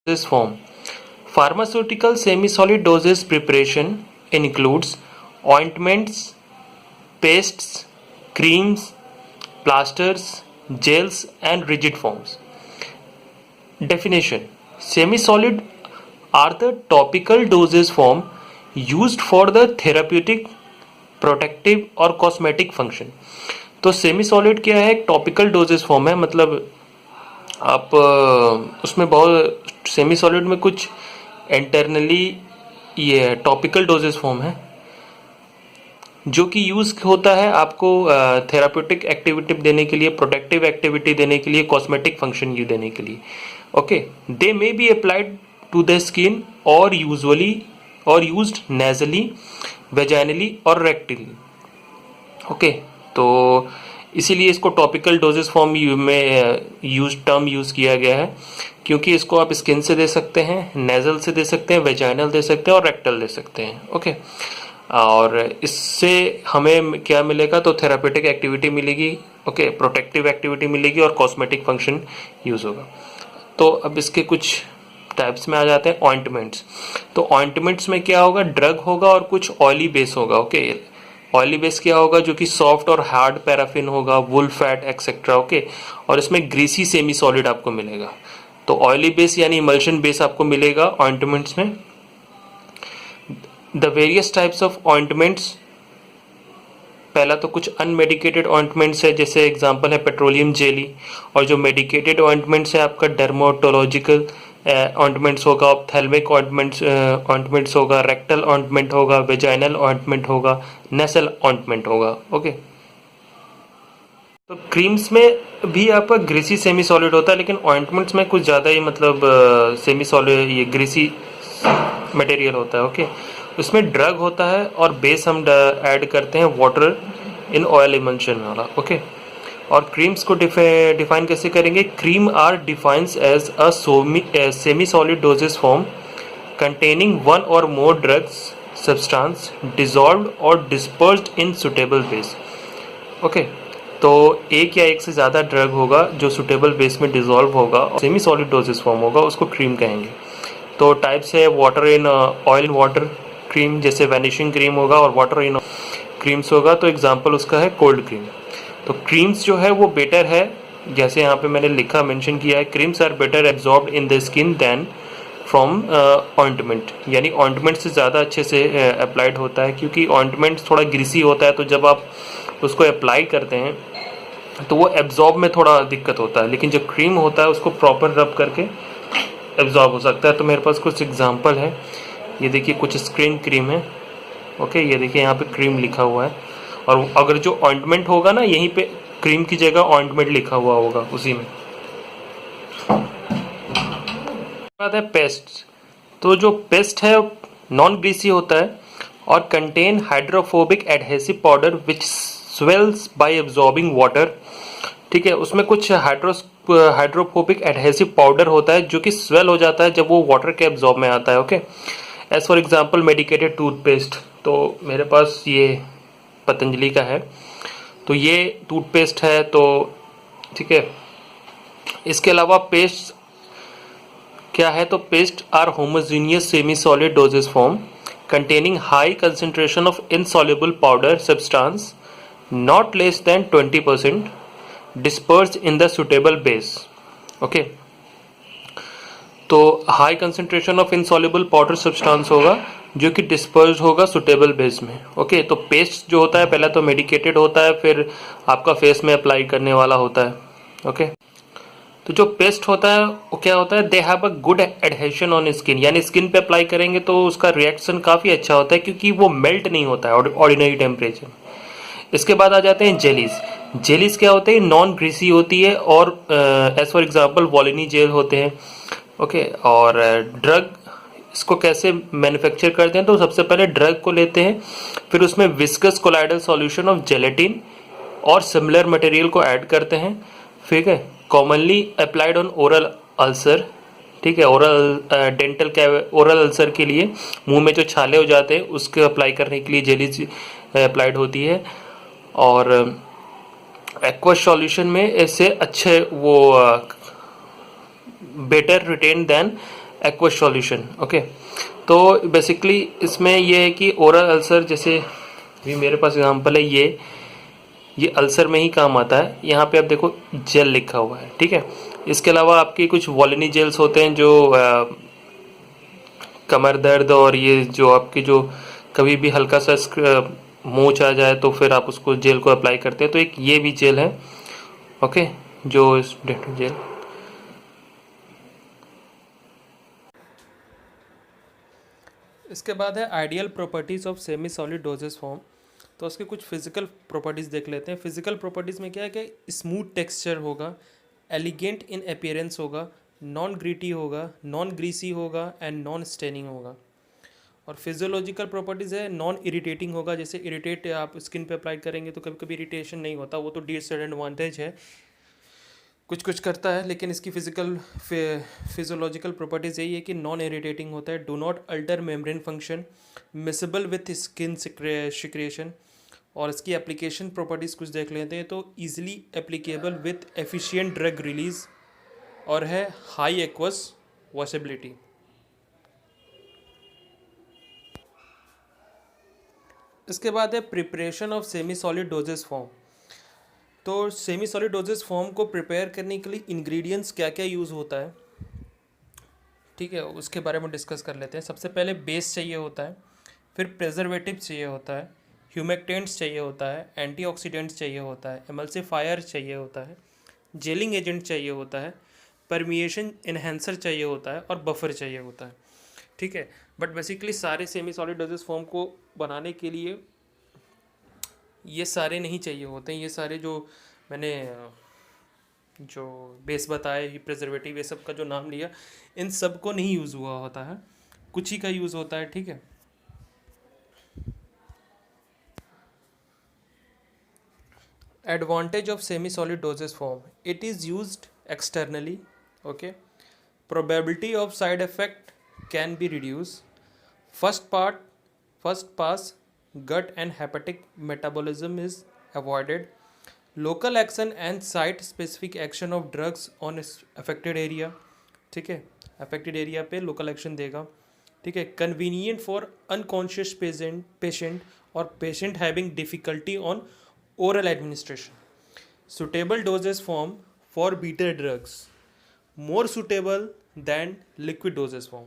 This form. Pharmaceutical semi-solid dosage preparation includes ointments, pastes, creams, plasters, gels, and rigid forms. Definition: semi-solid are the topical dosage form used for the therapeutic, protective और cosmetic function. तो semi solid क्या है? एक topical doses form है, मतलब आप उसमें बहुत सेमी सॉलिड में कुछ इंटरनली ये टॉपिकल डोजेज फॉर्म है जो कि यूज होता है आपको थेराप्यूटिक एक्टिविटी देने के लिए, प्रोटेक्टिव एक्टिविटी देने के लिए, कॉस्मेटिक फंक्शन यू देने के लिए। Okay, they may be applied to the skin और यूजुअली और यूज्ड नेजली, वेजाइनली और रेक्टली। ओके, तो इसीलिए इसको टॉपिकल डोजेस फॉर्म में यूज किया गया है, क्योंकि इसको आप स्किन से दे सकते हैं, नेजल से दे सकते हैं, वेजाइनल दे सकते हैं और रेक्टल दे सकते हैं। ओके, और इससे हमें क्या मिलेगा? तो थेरापेटिक एक्टिविटी मिलेगी, ओके, प्रोटेक्टिव एक्टिविटी मिलेगी और कॉस्मेटिक फंक्शन यूज होगा। तो अब इसके कुछ टाइप्स में आ जाते हैं। ऑइंटमेंट्स, तो ऑइंटमेंट्स में क्या होगा? ड्रग होगा और कुछ ऑयली बेस होगा। ओके, ऑयली बेस क्या होगा? जो कि सॉफ्ट और हार्ड पैराफिन होगा, वुल फैट एक्सेट्रा। ओके, और इसमें ग्रीसी सेमी सॉलिड आपको मिलेगा। तो ऑयली बेस यानी इमल्शन बेस आपको मिलेगा ऑइंटमेंट्स में। The various types of ointments, पहला तो कुछ अनमेडिकेटेड ऑइंटमेंट्स है, जैसे एग्जांपल है पेट्रोलियम जेली। और जो मेडिकेटेड ऑइंटमेंट्स है आपका डर्माटोलॉजिकल ऑइंटमेंट्स होगा, ऑप्थेल्मिक ऑइंटमेंट्स होगा, रेक्टल ऑइंटमेंट होगा, वेजाइनल ऑइंटमेंट होगा, नेसल ऑइंटमेंट होगा। ओके, तो क्रीम्स में भी आपका ग्रीसी सेमी सॉलिड होता है, लेकिन ऑइंटमेंट्स में कुछ ज़्यादा ही मतलब सेमी सॉलिड ये ग्रीसी मटेरियल होता है। ओके, उसमें ड्रग होता है और बेस हम ऐड करते हैं वाटर इन ऑयल इमल्शन वाला। ओके, और क्रीम्स को डिफाइन कैसे करेंगे? Cream are defines as a semi solid dosage form containing one और मोर ड्रग्स सब्सटेंस डिजॉल्व्ड और dispersed in suitable base. Okay, तो एक या एक से ज़्यादा ड्रग होगा जो सुटेबल बेस में डिजॉल्व होगा और सेमी सॉलिड डोजेज फॉर्म होगा, उसको क्रीम कहेंगे। तो टाइप्स है water in oil in water cream, जैसे वैनिशिंग क्रीम होगा, और वाटर इन क्रीम्स होगा। तो एग्जांपल उसका है कोल्ड क्रीम। तो क्रीम्स जो है वो बेटर है, जैसे यहाँ पे मैंने लिखा मेंशन किया है, creams are better absorbed in the skin than from ointment, यानी ऑइंटमेंट से ज़्यादा अच्छे से अप्लाइड होता है, क्योंकि ऑइंटमेंट थोड़ा ग्रीसी होता है, तो जब आप उसको अप्लाई करते हैं तो वो एब्जॉर्ब में थोड़ा दिक्कत होता है, लेकिन जो क्रीम होता है उसको प्रॉपर रब करके एब्जॉर्ब हो सकता है। तो मेरे पास कुछ एग्जांपल है, ये देखिए कुछ स्क्रीन क्रीम है। ओके, ये देखिए यहाँ पे क्रीम लिखा हुआ है, और अगर जो ऑइंटमेंट होगा ना, यहीं पे क्रीम की जगह ऑइंटमेंट लिखा हुआ होगा उसी में। बात है पेस्ट, तो जो पेस्ट है नॉन ग्रीसी होता है और कंटेन हाइड्रोफोबिक एडहेसिव पाउडर विच स्वेल्स बाय एब्जॉर्बिंग वाटर। ठीक है, उसमें कुछ हाइड्रोफोबिक एडहेसिव पाउडर होता है जो कि स्वेल हो जाता है जब वो वाटर के एब्जॉर्ब में आता है। Okay, as for example medicated toothpaste, तो मेरे पास ये पतंजलि का है, तो ये टूथपेस्ट है। तो ठीक है, इसके अलावा पेस्ट क्या है? तो paste are homogeneous semi solid dosage form containing high concentration of insoluble powder substance not less than 20% dispersed in the suitable base. Okay, तो high concentration of insoluble powder substance होगा जो कि डिस्पर्स्ड होगा suitable base में। Okay, तो paste जो होता है पहला तो मेडिकेटेड होता है, फिर आपका फेस में अप्लाई करने वाला होता है। ओके, तो जो पेस्ट होता है वो क्या होता है? They have a good adhesion on skin, यानी स्किन पे अप्लाई करेंगे तो उसका रिएक्शन काफ़ी अच्छा होता है, क्योंकि वो मेल्ट नहीं होता है ऑर्डिनरी टेम्परेचर। इसके बाद आ जाते हैं जेलीज। जेलीज क्या होते हैं? नॉन ग्रीसी होती है, और as for example Volini gel होते हैं। ओके, और ड्रग इसको कैसे मैन्युफैक्चर करते हैं? तो सबसे पहले ड्रग को लेते हैं, फिर उसमें viscous colloidal solution of gelatin और सिमिलर मटेरियल को ऐड करते हैं। ठीक है, commonly applied on oral ulcer. ठीक है, ओरल अल्सर के लिए मुंह में जो छाले हो जाते हैं उसके अप्लाई करने के लिए जेलीज अप्लाइड होती है। और एक्वस सॉल्यूशन में इससे अच्छे वो better retain than aqueous solution. Okay, तो बेसिकली इसमें ये है कि ओरल अल्सर, जैसे भी मेरे पास एग्जांपल है, ये अल्सर में ही काम आता है। यहाँ पे आप देखो जेल लिखा हुआ है, ठीक है। इसके अलावा आपके कुछ वॉलिनी जेल्स होते हैं जो कमर दर्द और ये जो आपकी जो कभी भी हल्का सा मोच आ जाए तो फिर आप उसको जेल को अप्लाई करते हैं, तो एक ये भी जेल है। ओके, जो इस डेटॉल जेल। इसके बाद है ideal properties of semi solid doses form. तो उसके कुछ फिजिकल प्रॉपर्टीज़ देख लेते हैं। फिजिकल प्रॉपर्टीज़ में क्या है कि स्मूथ टेक्सचर होगा, एलिगेंट इन अपीयरेंस होगा, नॉन ग्रीटी होगा, नॉन ग्रीसी होगा एंड नॉन स्टेनिंग होगा। और फिजियोलॉजिकल प्रॉपर्टीज़ है, नॉन इरिटेटिंग होगा। जैसे इरिटेट आप स्किन पे अप्लाई करेंगे तो कभी कभी इरिटेशन नहीं होता, वो तो डिसएडवांटेज है, कुछ कुछ करता है। लेकिन इसकी फिजियोलॉजिकल प्रॉपर्टीज़ यही है कि नॉन इरिटेटिंग होता है, do not alter membrane function, miscible with skin secretion. और इसकी एप्लीकेशन प्रॉपर्टीज़ कुछ देख लेते हैं। तो easily applicable with efficient drug release, और है हाई एक्वस वॉशेबिलिटी। इसके बाद है preparation of semi solid doses form. तो सेमी सॉलिड डोजेस फॉर्म को प्रिपेयर करने के लिए इंग्रेडिएंट्स क्या क्या यूज़ होता है, ठीक है, उसके बारे में डिस्कस कर लेते हैं। सबसे पहले बेस चाहिए होता है, फिर प्रेजर्वेटिव चाहिए होता है, ह्यूमेक्टेंट्स चाहिए होता है, एंटीऑक्सीडेंट्स चाहिए होता है, एमल्सिफायर चाहिए होता है, जेलिंग एजेंट चाहिए होता है, परमिएशन इन्हेंसर चाहिए होता है, और बफर चाहिए होता है, ठीक है। बट बेसिकली सारे सेमी सॉलिड डोजेस फॉर्म को बनाने के लिए ये सारे नहीं चाहिए होते हैं। ये सारे जो मैंने जो बेस बताए, प्रिजर्वेटिव, ये सब का जो नाम लिया, इन सब को नहीं यूज़ हुआ होता है, कुछ ही का यूज़ होता है, ठीक है। Advantage of semi solid doses form, it is used externally, okay. probability of side effect can be reduced. First pass gut and hepatic metabolism is avoided. Local action and site specific action of drugs on affected area, ठीक है, affected area पे local action देगा, ठीक है। Convenient for unconscious patient और patient having difficulty on oral administration. Suitable doses form for bitter drugs, more suitable than liquid dosage form.